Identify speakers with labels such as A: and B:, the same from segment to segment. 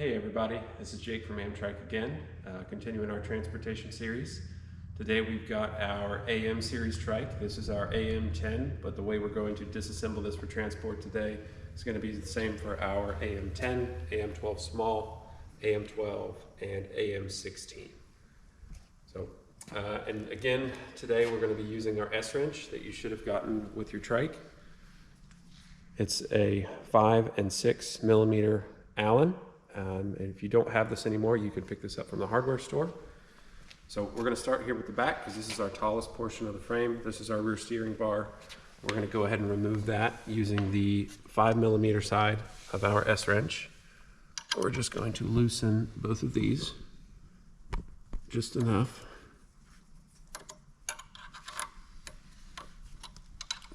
A: Hey everybody, this is Jake from Amtrak again, continuing our transportation series. Today we've got our AM series trike. This is our AM10, but the way we're going to disassemble this for transport today is going to be the same for our AM10, AM12 small, AM12, and AM16. And again, today we're going to be using our S-wrench that you should have gotten with your trike. It's a 5 and 6 millimeter Allen. And if you don't have this anymore, you can pick this up from the hardware store. So we're going to start here with the back because this is our tallest portion of the frame. This is our rear steering bar. We're going to go ahead and remove that using the 5 millimeter side of our S-wrench. We're just going to loosen both of these just enough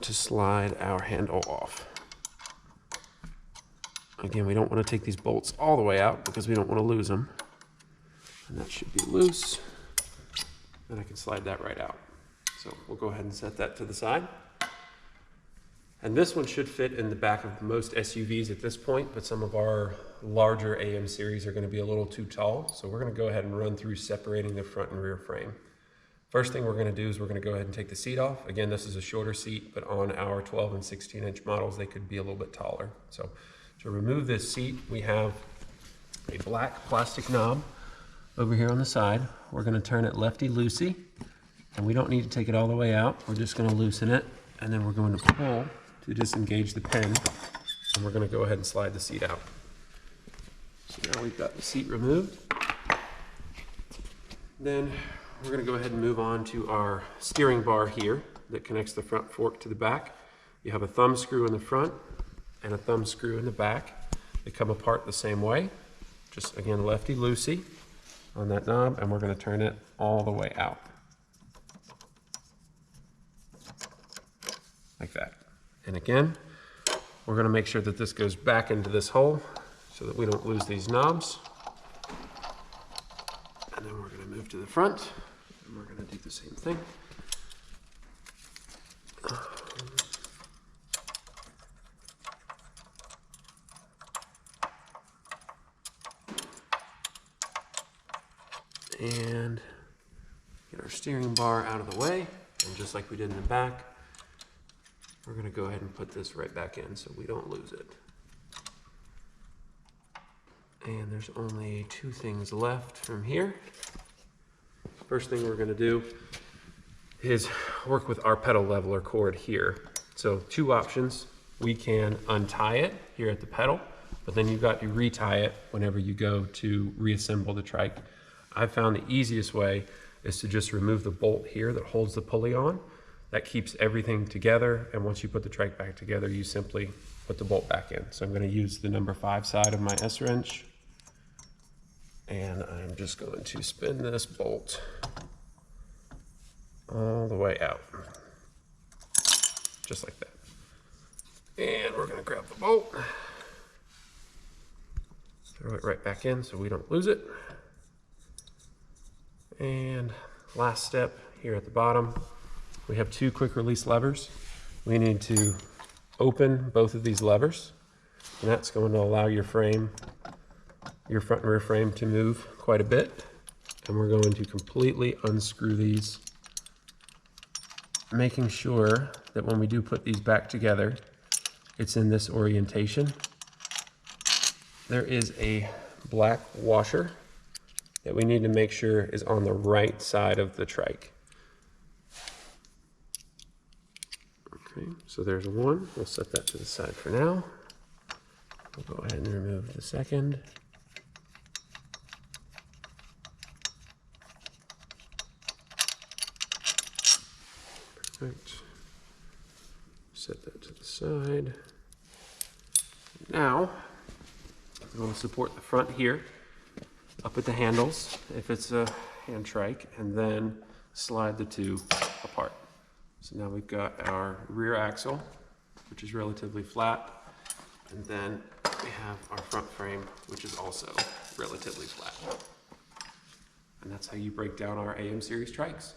A: to slide our handle off. Again, we don't want to take these bolts all the way out because we don't want to lose them. And that should be loose. And I can slide that right out. So we'll go ahead and set that to the side. And this one should fit in the back of most SUVs at this point, but some of our larger AM series are going to be a little too tall. So we're going to go ahead and run through separating the front and rear frame. First thing we're going to do is we're going to go ahead and take the seat off. Again, this is a shorter seat, but on our 12 and 16 inch models, they could be a little bit taller. So to remove this seat, we have a black plastic knob over here on the side. We're going to turn it lefty-loosey, and we don't need to take it all the way out. We're just going to loosen it, and then we're going to pull to disengage the pin, and we're going to go ahead and slide the seat out. So now we've got the seat removed. Then we're going to go ahead and move on to our steering bar here that connects the front fork to the back. You have a thumb screw in the front and a thumb screw in the back. They come apart the same way. Just again, lefty-loosey on that knob, and we're going to turn it all the way out. Like that. And again, we're going to make sure that this goes back into this hole so that we don't lose these knobs. And then we're going to move to the front, and we're going to do the same thing. And get our steering bar out of the way, and just like we did in the back, we're going to go ahead and put this right back in so we don't lose it. And there's only two things left from here. First thing we're going to do is work with our pedal leveler cord here. So two options. We can untie it here at the pedal, but then you've got to retie it whenever you go to reassemble the trike. I found the easiest way is to just remove the bolt here that holds the pulley on. That keeps everything together, and once you put the trike back together, you simply put the bolt back in. So I'm going to use the number 5 side of my S-wrench, and I'm just going to spin this bolt all the way out, just like that. And we're going to grab the bolt, throw it right back in so we don't lose it. And last step here at the bottom, we have 2 quick release levers. We need to open both of these levers, and that's going to allow your frame, your front and rear frame, to move quite a bit. And we're going to completely unscrew these, making sure that when we do put these back together, it's in this orientation. There is a black washer that we need to make sure is on the right side of the trike. Okay, so there's one. We'll set that to the side for now. We'll go ahead and remove the second. Perfect. Set that to the side. Now, we're going to support the front here up at the handles if it's a hand trike, and then slide the two apart. So now we've got our rear axle, which is relatively flat, and then we have our front frame, which is also relatively flat. And that's how you break down our AM series trikes.